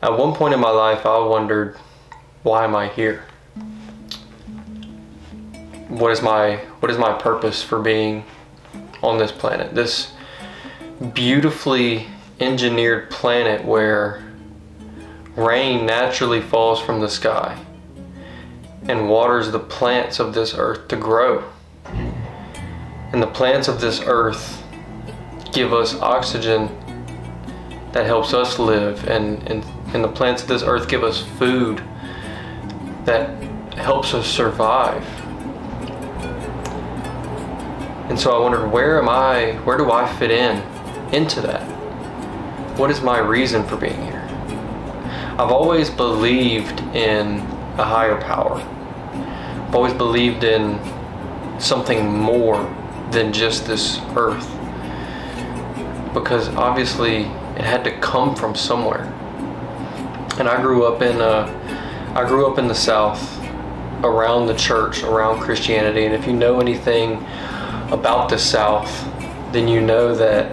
At one point in my life, I wondered, why am I here? What is my purpose for being on this planet? This beautifully engineered planet where rain naturally falls from the sky and waters the plants of this earth to grow. And the plants of this earth give us oxygen that helps us live, and the plants of this earth give us food that helps us survive. And so I wondered, where do I fit into that? What is my reason for being here? I've always believed in a higher power. I've always believed in something more than just this earth, because obviously it had to come from somewhere. And I grew up in the South, around the church, around Christianity. And if you know anything about the South, then you know that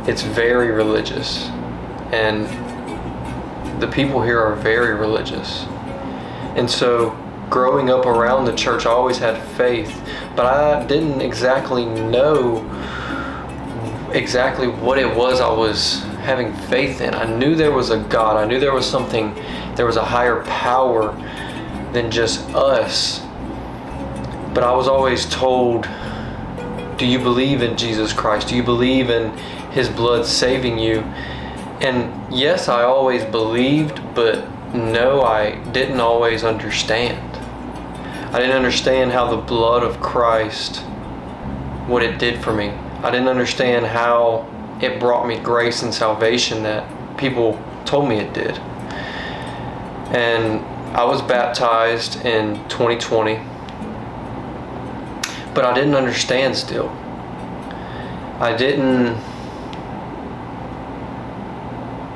it's very religious, and the people here are very religious. And so growing up around the church, I always had faith, but I didn't exactly know exactly what it was I was having faith in. I knew there was a God. I knew there was a higher power than just us. But I was always told, do you believe in Jesus Christ? Do you believe in His blood saving you? And yes, I always believed, but no, I didn't always understand. I didn't understand how the blood of Christ, what it did for me. I didn't understand how it brought me grace and salvation that people told me it did. And I was baptized in 2020, but I didn't understand still. I didn't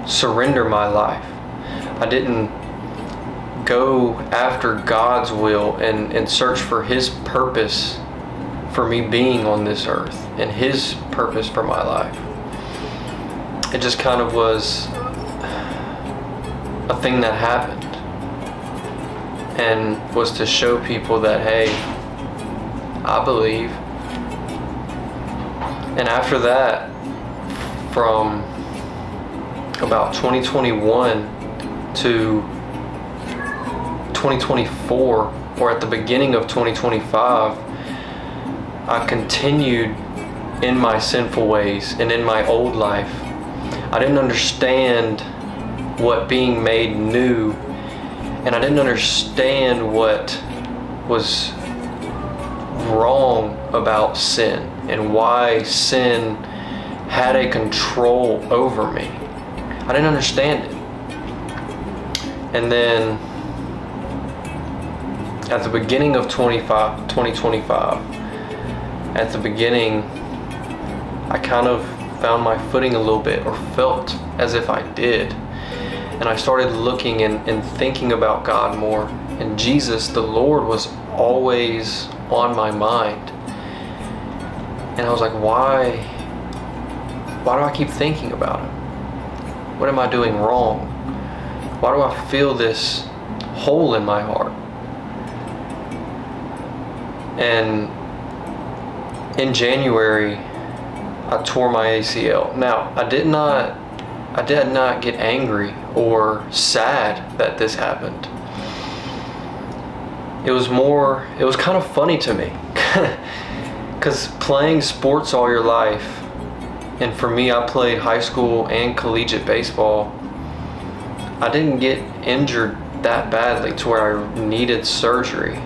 surrender my life. I didn't go after God's will and search for His purpose for me being on this earth and His purpose for my life. It just kind of was a thing that happened, and was to show people that, hey, I believe. And after that, from about 2021 to 2024, or at the beginning of 2025, I continued in my sinful ways and in my old life. I didn't understand what being made new, and I didn't understand what was wrong about sin and why sin had a control over me. I didn't understand it. And then at the beginning of 2025, at the beginning, I kind of found my footing a little bit, or felt as if I did. And I started looking and thinking about God more. And Jesus, the Lord, was always on my mind. And I was like, why do I keep thinking about Him? What am I doing wrong? Why do I feel this hole in my heart? And in January, I tore my ACL. Now, I did not get angry or sad that this happened. It was kind of funny to me. Because playing sports all your life, and for me, I played high school and collegiate baseball, I didn't get injured that badly to where I needed surgery.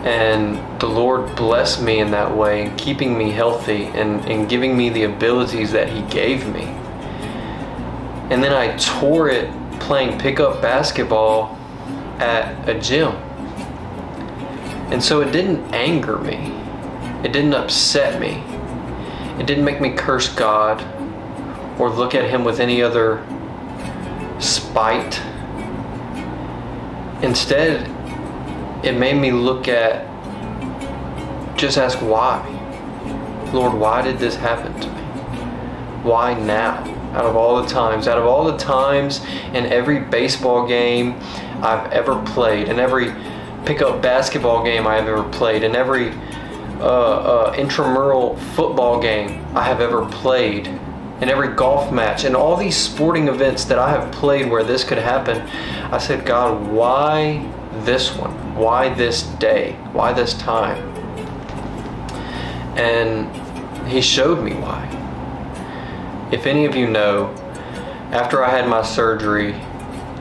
And the Lord blessed me in that way, keeping me healthy and giving me the abilities that He gave me. And then I tore it playing pickup basketball at a gym. And so it didn't anger me. It didn't upset me. It didn't make me curse God or look at Him with any other spite. Instead, it made me just ask why. Lord, why did this happen to me? Why now? out of all the times in every baseball game I've ever played, in every pickup basketball game I have ever played, in every intramural football game I have ever played, in every golf match, and all these sporting events that I have played where this could happen, I said, God, why this one? Why this day? Why this time? And He showed me why. If any of you know, after I had my surgery,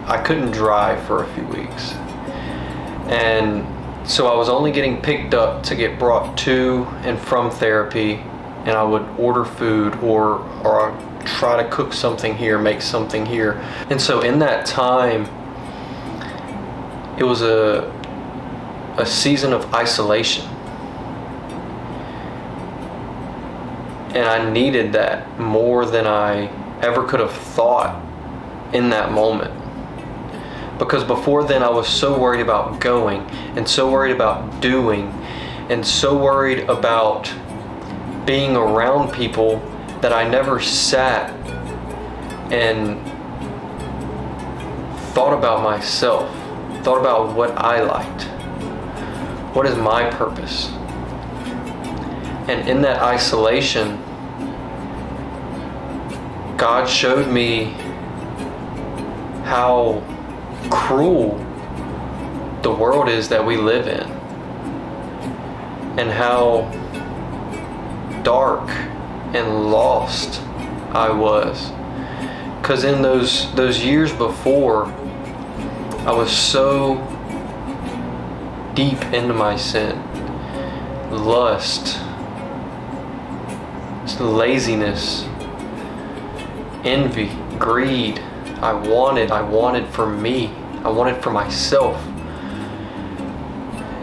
I couldn't drive for a few weeks. And so I was only getting picked up to get brought to and from therapy, and I would order food or I'd try to cook something here, make something here. And so in that time, it was a season of isolation. And I needed that more than I ever could have thought in that moment. Because before then I was so worried about going, and so worried about doing, and so worried about being around people that I never sat and thought about myself, thought about what I liked. What is my purpose? And in that isolation, God showed me how cruel the world is that we live in, and how dark and lost I was. Because in those years before, I was so deep into my sin, lust, laziness, envy, greed. I wanted for me. I wanted for myself.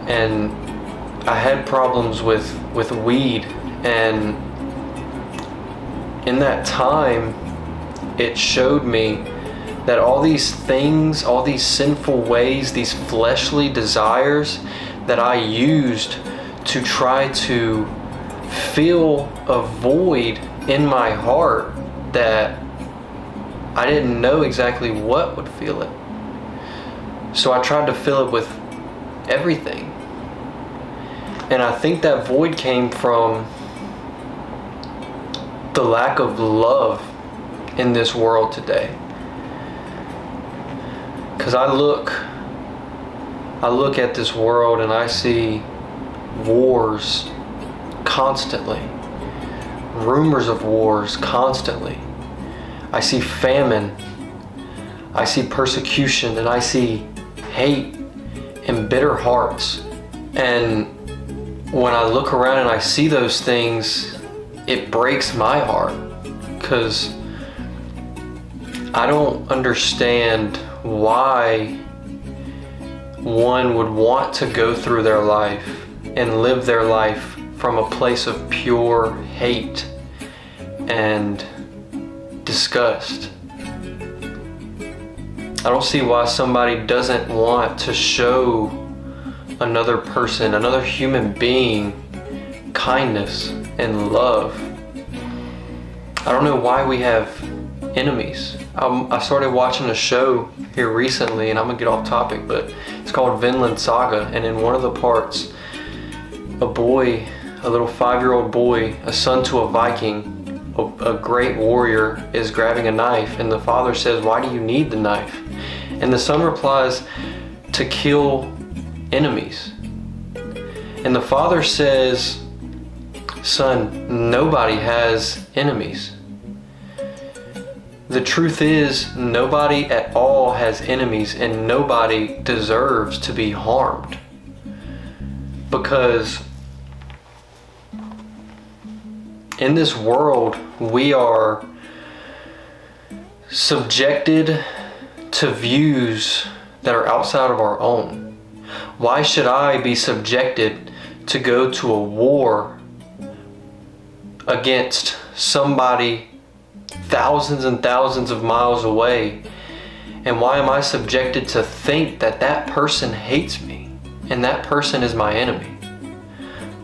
And I had problems with weed, and in that time it showed me that all these things, all these sinful ways, these fleshly desires that I used to try to fill a void in my heart that I didn't know exactly what would fill it. So I tried to fill it with everything. And I think that void came from the lack of love in this world today. Because I look at this world and I see wars constantly, rumors of wars constantly. I see famine, I see persecution, and I see hate and bitter hearts. And when I look around and I see those things, it breaks my heart, because I don't understand why one would want to go through their life and live their life from a place of pure hate and disgust. I don't see why somebody doesn't want to show another person, another human being, kindness and love. I don't know why we have enemies. I started watching a show here recently, and I'm gonna get off topic, but it's called Vinland Saga, and in one of the parts, a boy, a little 5-year-old boy, a son to a Viking, a great warrior, is grabbing a knife, and the father says, "Why do you need the knife?" And the son replies, "To kill enemies." And the father says, "Son, nobody has enemies. The truth is, nobody at all has enemies, and nobody deserves to be harmed. Because in this world, we are subjected to views that are outside of our own. Why should I be subjected to go to a war against somebody thousands and thousands of miles away? And why am I subjected to think that that person hates me and that person is my enemy?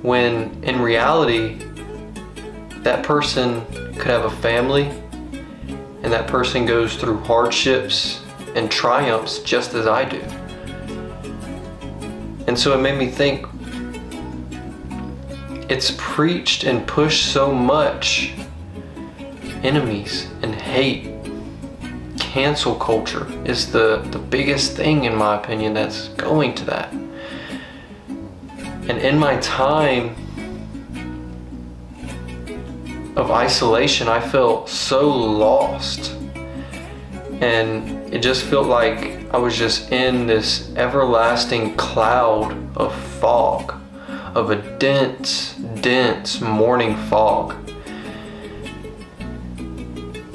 When in reality, that person could have a family and that person goes through hardships and triumphs just as I do. And so it made me think, it's preached and pushed so much. Enemies and hate. Cancel culture is the biggest thing, in my opinion, that's going to that. And in my time of isolation, I felt so lost. And it just felt like I was just in this everlasting cloud of fog, of a dense, dense morning fog.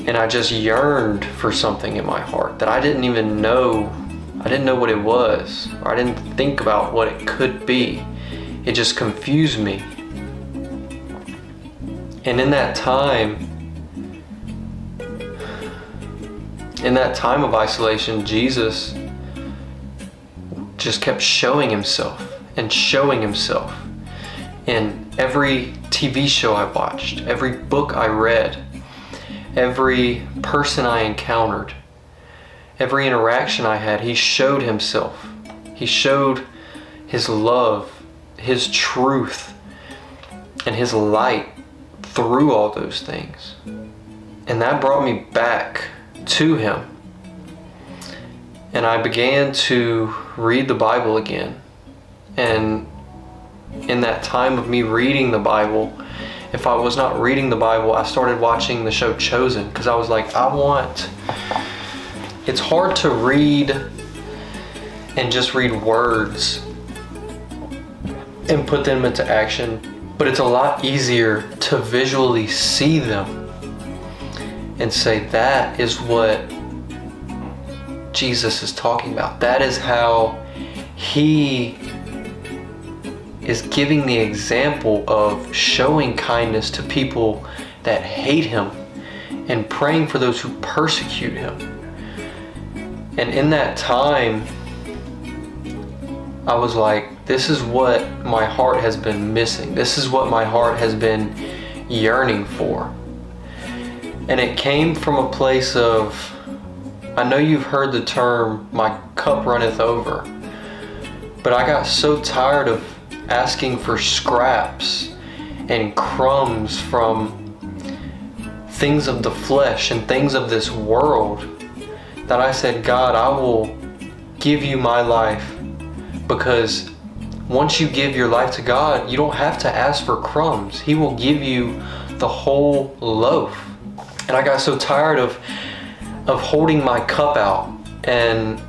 And I just yearned for something in my heart that I didn't even know. I didn't know what it was, or I didn't think about what it could be. It just confused me. And in that time of isolation, Jesus just kept showing himself and showing himself in every TV show I watched, every book I read, every person I encountered, every interaction I had. He showed himself. He showed his love, his truth, and his light through all those things. And that brought me back to him. And I began to read the Bible again. And in that time of me reading the Bible, if I was not reading the Bible, I started watching the show Chosen, because I was like, it's hard to read and just read words and put them into action, but it's a lot easier to visually see them and say, that is what Jesus is talking about. That is how he is giving the example of showing kindness to people that hate him and praying for those who persecute him. And in that time, I was like, this is what my heart has been missing. This is what my heart has been yearning for. And it came from a place of, I know you've heard the term, my cup runneth over, but I got so tired of asking for scraps and crumbs from things of the flesh and things of this world that I said, God, I will give you my life, because once you give your life to God, you don't have to ask for crumbs. He will give you the whole loaf. And I got so tired of holding my cup out and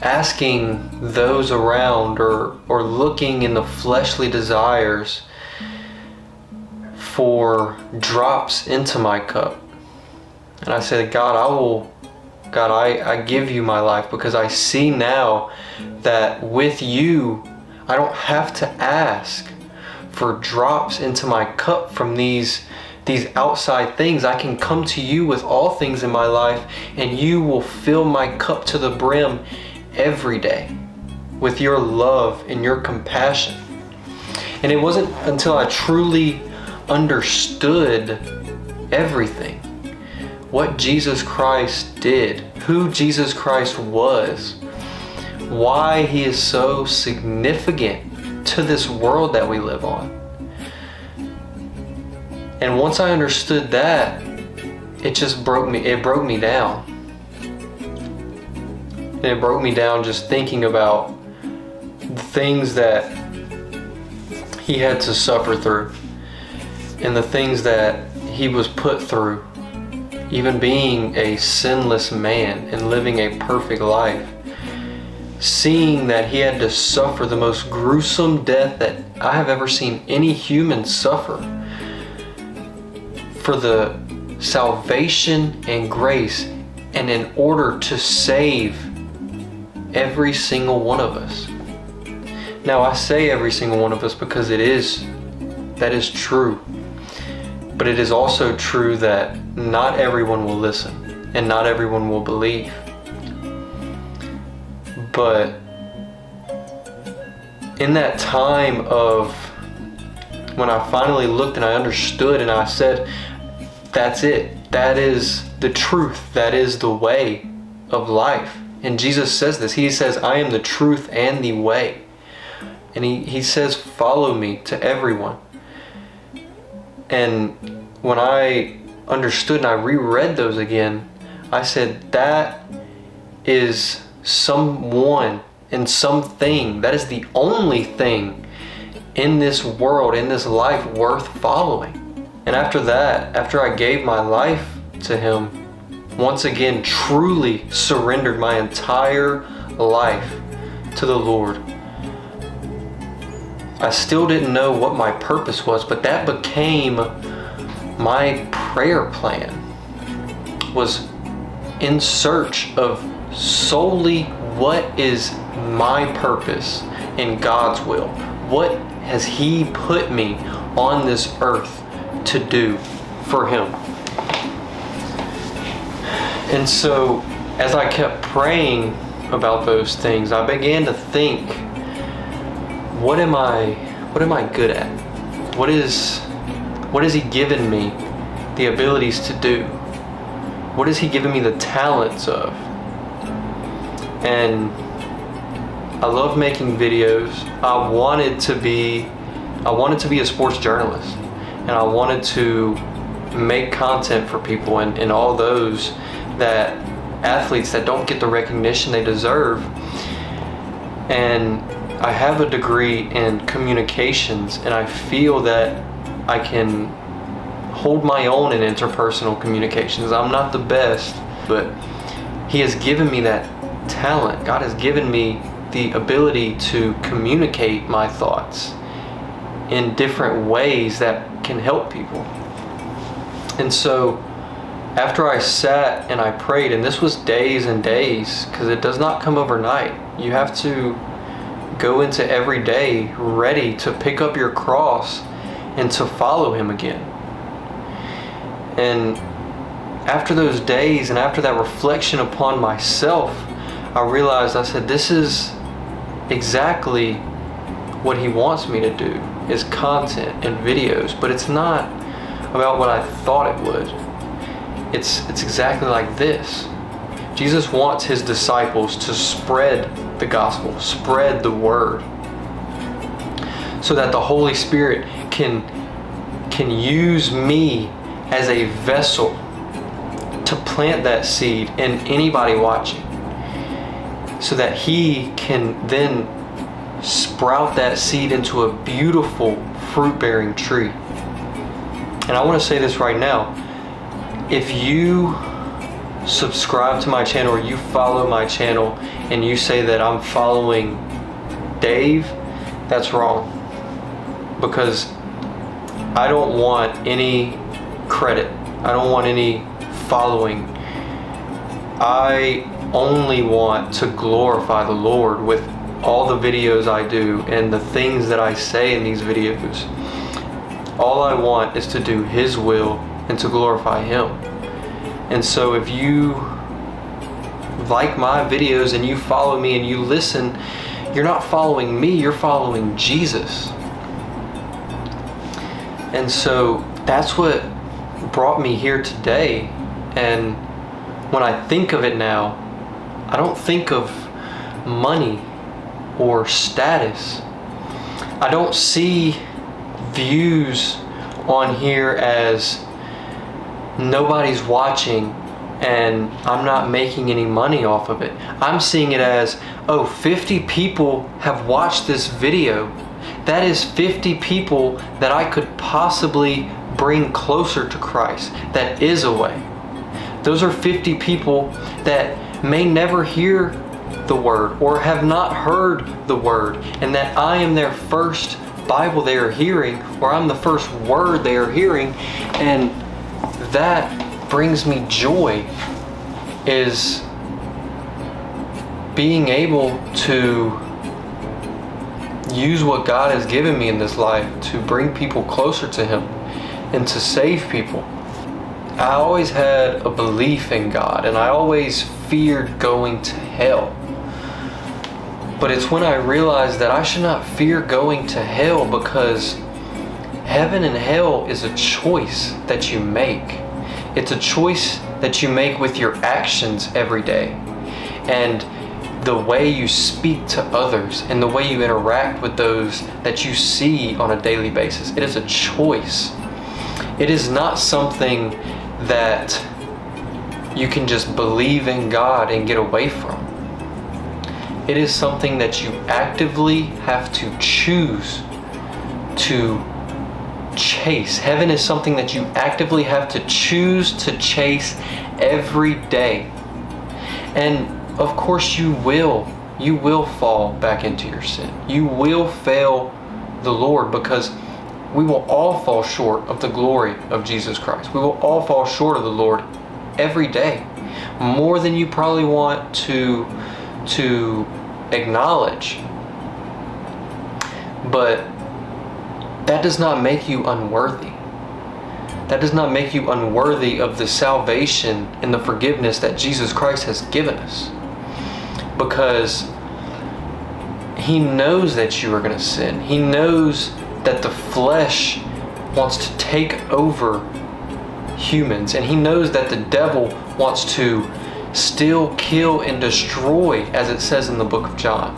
asking those around or looking in the fleshly desires for drops into my cup. And I said, God, I give you my life, because I see now that with you, I don't have to ask for drops into my cup from these outside things. I can come to you with all things in my life, and you will fill my cup to the brim every day with your love and your compassion. And it wasn't until I truly understood everything, what Jesus Christ did, who Jesus Christ was, why he is so significant to this world that we live on. And once I understood that, it just broke me down. And it broke me down just thinking about the things that he had to suffer through and the things that he was put through, even being a sinless man and living a perfect life. Seeing that he had to suffer the most gruesome death that I have ever seen any human suffer for the salvation and grace, and in order to save every single one of us. Now, I say every single one of us because that is true. But it is also true that not everyone will listen and not everyone will believe. But in that time of when I finally looked and I understood and I said, that's it. That is the truth, that is the way of life. And Jesus says this. He says, I am the truth and the way. And he says, follow me to everyone. And when I understood and I reread those again, I said, that is someone and something. That is the only thing in this world, in this life, worth following. And after that, after I gave my life to Him, once again truly surrendered my entire life to the Lord, I still didn't know what my purpose was, but that became my prayer plan, was in search of solely what is my purpose in God's will. What has He put me on this earth to do for Him? And so as I kept praying about those things, I began to think, what am I good at? What has He given me the abilities to do? What has He given me the talents of? And I love making videos. I wanted to be a sports journalist, and I wanted to make content for people and all those that athletes that don't get the recognition they deserve. And I have a degree in communications, and I feel that I can hold my own in interpersonal communications. I'm not the best, but He has given me that talent. God has given me the ability to communicate my thoughts in different ways that can help people. And so after I sat and I prayed, and this was days and days, because it does not come overnight. You have to go into every day ready to pick up your cross and to follow Him again. And after those days and after that reflection upon myself, I realized, I said, this is exactly what He wants me to do, is content and videos. But it's not about what I thought it would. It's exactly like this. Jesus wants His disciples to spread the gospel, spread the word, so that the Holy Spirit can use me as a vessel to plant that seed in anybody watching, so that He can then sprout that seed into a beautiful fruit-bearing tree. And I want to say this right now. If you subscribe to my channel or you follow my channel and you say that I'm following Dave, that's wrong. Because I don't want any credit. I don't want any following. I only want to glorify the Lord with all the videos I do and the things that I say in these videos. All I want is to do His will and to glorify Him. And so if you like my videos and you follow me and you listen, you're not following me, you're following Jesus. And so that's what brought me here today. And when I think of it now, I don't think of money or status. I don't see views on here as nobody's watching and I'm not making any money off of it. I'm seeing it as, 50 people have watched this video. That is 50 people that I could possibly bring closer to Christ. That is a way. Those are 50 people that may never hear the word or have not heard the word, and that I am their first Bible they are hearing, or I'm the first word they are hearing. And that brings me joy, is being able to use what God has given me in this life to bring people closer to Him and to save people. I always had a belief in God, and I always feared going to hell. But it's when I realized that I should not fear going to hell, because heaven and hell is a choice that you make. It's a choice that you make with your actions every day, and the way you speak to others, and the way you interact with those that you see on a daily basis. It is a choice. It is not something that you can just believe in God and get away from. It is something that you actively have to choose to chase. Heaven is something that you actively have to choose to chase every day. And of course you will fall back into your sin. You will fail the Lord, because we will all fall short of the glory of Jesus Christ. We will all fall short of the Lord every day, more than you probably want to acknowledge. But that does not make you unworthy. That does not make you unworthy of the salvation and the forgiveness that Jesus Christ has given us. Because He knows that you are going to sin. He knows that the flesh wants to take over humans, and He knows that the devil wants to steal, kill, and destroy, as it says in the book of John.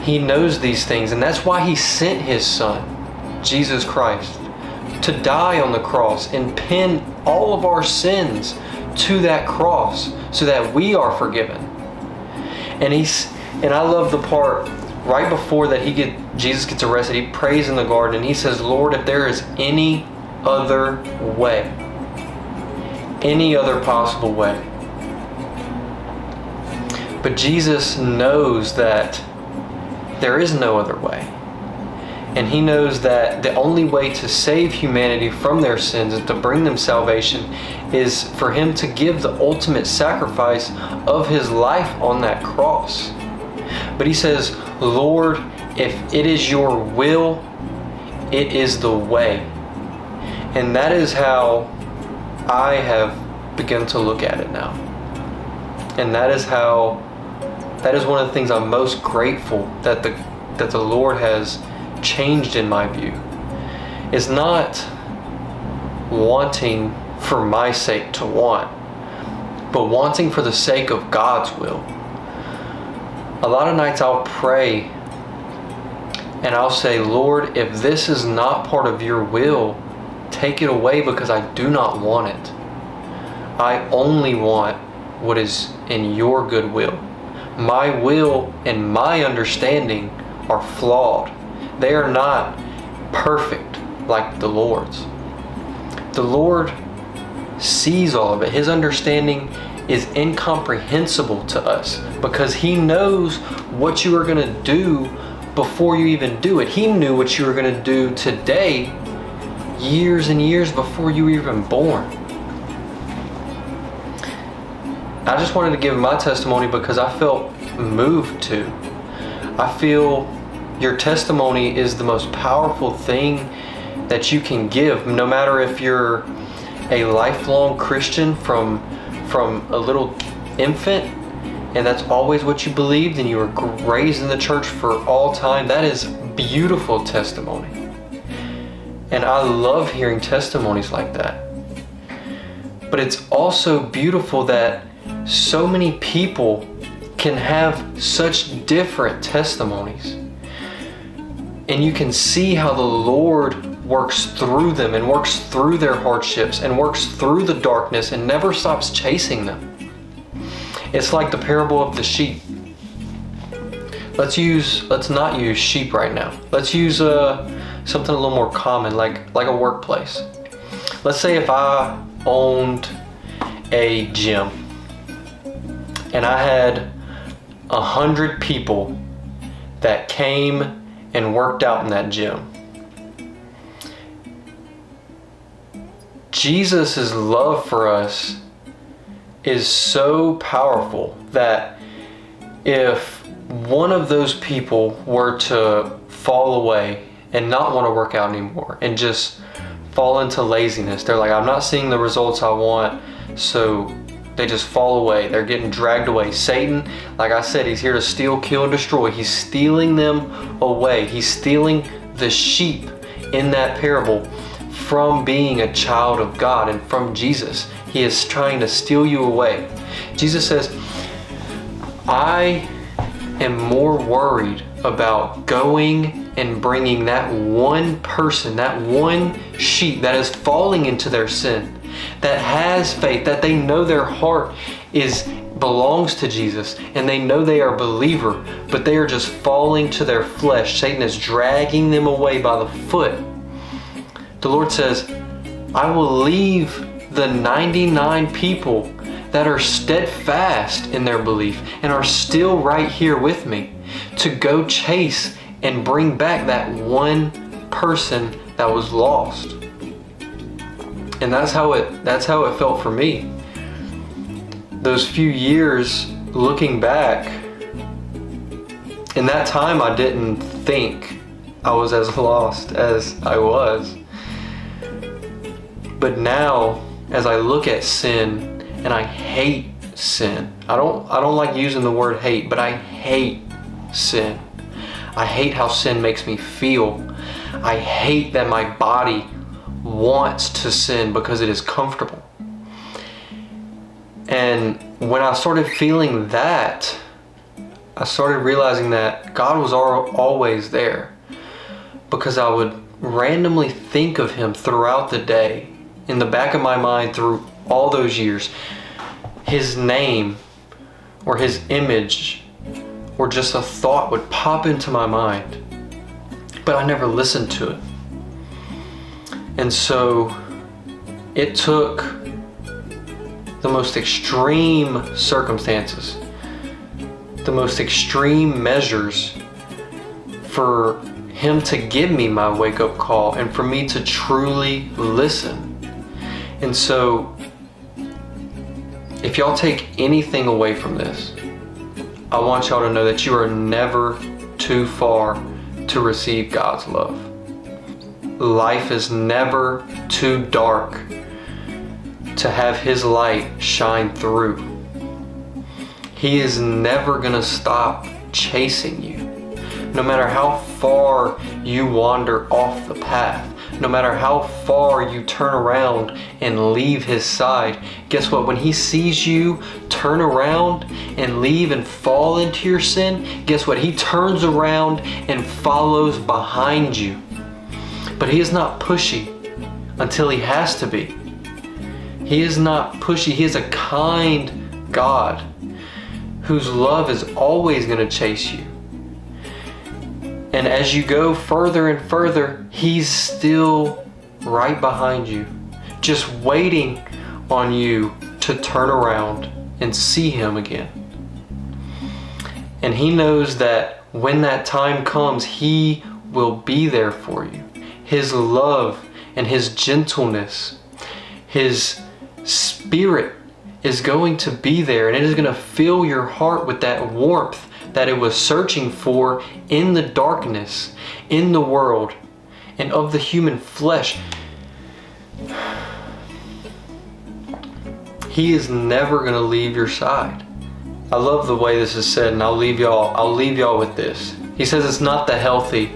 He knows these things, and that's why He sent His Son, Jesus Christ, to die on the cross and pin all of our sins to that cross so that we are forgiven. And I love the part right before that Jesus gets arrested. He prays in the garden and He says, Lord, if there is any other way, any other possible way. But Jesus knows that there is no other way. And He knows that the only way to save humanity from their sins and to bring them salvation is for Him to give the ultimate sacrifice of His life on that cross. But He says, Lord, if it is your will, it is the way. And that is how I have begun to look at it now. And that is one of the things I'm most grateful that the Lord has changed in my view. Is not wanting for my sake to want, but wanting for the sake of God's will. A lot of nights I'll pray and I'll say, Lord, if this is not part of your will, take it away, because I do not want it. I only want what is in your good will. My will and my understanding are flawed. They are not perfect like the Lord's. The Lord sees all of it. His understanding is incomprehensible to us, because He knows what you are going to do before you even do it. He knew what you were going to do today years and years before you were even born. I just wanted to give my testimony because I felt moved to. I feel your testimony is the most powerful thing that you can give, no matter if you're a lifelong Christian from a little infant, and that's always what you believed, and you were raised in the church for all time. That is beautiful testimony. And I love hearing testimonies like that. But it's also beautiful that so many people can have such different testimonies. And you can see how the Lord works through them and works through their hardships and works through the darkness and never stops chasing them. It's like the parable of the sheep. Let's not use sheep right now. Let's use something a little more common, like a workplace. Let's say if I owned a gym and I had 100 people that came and worked out in that gym. Jesus' love for us is so powerful that if one of those people were to fall away and not want to work out anymore and just fall into laziness, they're like, I'm not seeing the results I want, so they just fall away. They're getting dragged away. Satan, like I said, he's here to steal, kill, and destroy. He's stealing them away. He's stealing the sheep in that parable from being a child of God and from Jesus. He is trying to steal you away. Jesus says, I am more worried about going and bringing that one person, that one sheep that is falling into their sin, that has faith, that they know their heart belongs to Jesus, and they know they are a believer, but they are just falling to their flesh. Satan is dragging them away by the foot. The Lord says, I will leave the 99 people that are steadfast in their belief and are still right here with me to go chase and bring back that one person that was lost. And that's how it felt for me. Those few years looking back, in that time I didn't think I was as lost as I was. But now, as I look at sin, and I hate sin. I don't like using the word hate, but I hate sin. I hate how sin makes me feel. I hate that my body wants to sin because it is comfortable. And when I started feeling that, I started realizing that God was always there, because I would randomly think of Him throughout the day, in the back of my mind through all those years. His name or His image or just a thought would pop into my mind, but I never listened to it. And so it took the most extreme circumstances, the most extreme measures for Him to give me my wake-up call and for me to truly listen. And so if y'all take anything away from this, I want y'all to know that you are never too far to receive God's love. Life is never too dark to have His light shine through. He is never going to stop chasing you. No matter how far you wander off the path, no matter how far you turn around and leave His side, guess what? When He sees you turn around and leave and fall into your sin, guess what? He turns around and follows behind you. But He is not pushy until He has to be. He is not pushy. He is a kind God whose love is always going to chase you. And as you go further and further, He's still right behind you, just waiting on you to turn around and see Him again. And He knows that when that time comes, He will be there for you. His love and His gentleness, His Spirit is going to be there, and it is going to fill your heart with that warmth that it was searching for in the darkness, in the world, and of the human flesh. He is never going to leave your side. I love the way this is said, and I'll leave y'all with this. He says it's not the healthy.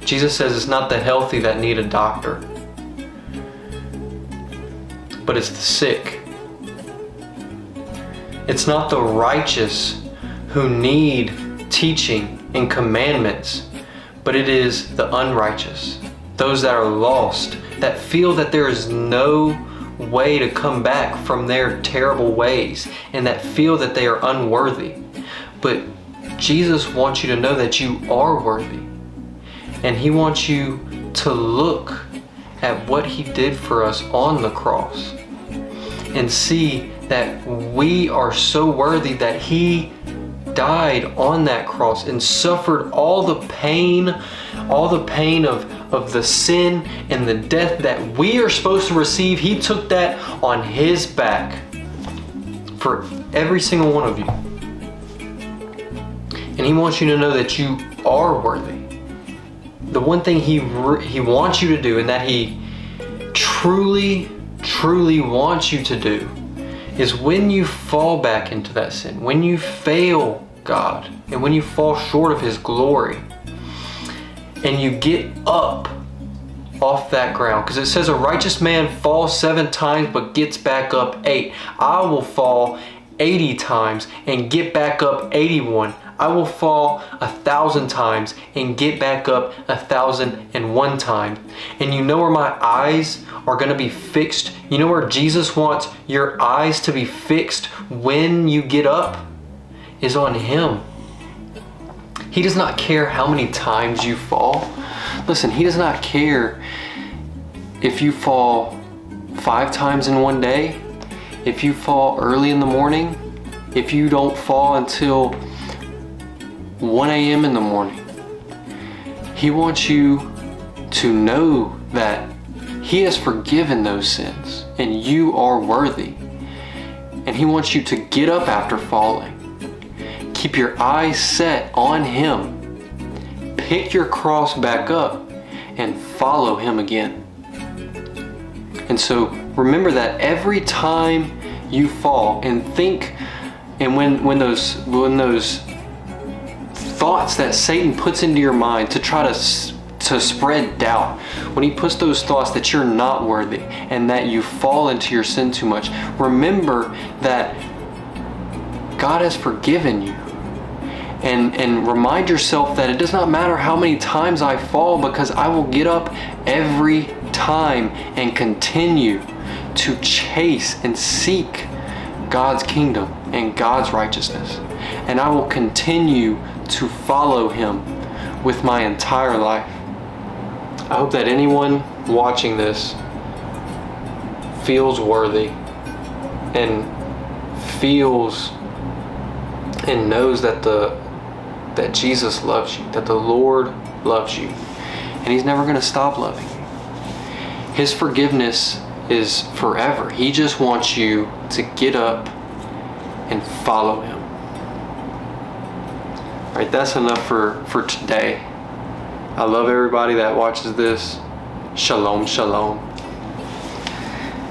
Jesus says it's not the healthy that need a doctor, but it's the sick. It's not the righteous who need teaching and commandments, but it is the unrighteous, those that are lost, that feel that there is no way to come back from their terrible ways, and that feel that they are unworthy. But Jesus wants you to know that you are worthy, and He wants you to look at what He did for us on the cross and see that we are so worthy that He died on that cross and suffered all the pain of the sin and the death that we are supposed to receive. He took that on His back for every single one of you. And He wants you to know that you are worthy. The one thing He wants you to do, and that He truly wants you to do, is when you fall back into that sin, when you fail God, and when you fall short of His glory, and you get up off that ground. Because it says a righteous man falls 7 times but gets back up 8. I will fall 80 times and get back up 81. I will fall 1,000 times and get back up 1,001 times. And you know where my eyes are going to be fixed? You know where Jesus wants your eyes to be fixed when you get up? Is on Him. He does not care how many times you fall. Listen, He does not care if you fall 5 times in one day, if you fall early in the morning, if you don't fall until 1 a.m. in the morning. He wants you to know that He has forgiven those sins and you are worthy. And He wants you to get up after falling. Keep your eyes set on Him. Pick your cross back up and follow Him again. And so remember that every time you fall and think, and when those thoughts that Satan puts into your mind to try to spread doubt, when he puts those thoughts that you're not worthy and that you fall into your sin too much, remember that God has forgiven you. And remind yourself that it does not matter how many times I fall, because I will get up every time and continue to chase and seek God's kingdom and God's righteousness. And I will continue to follow Him with my entire life. I hope that anyone watching this feels worthy and feels and knows that that Jesus loves you, that the Lord loves you, and He's never going to stop loving you. His forgiveness is forever. He just wants you to get up and follow Him. All right, that's enough for today. I love everybody that watches this. Shalom, shalom.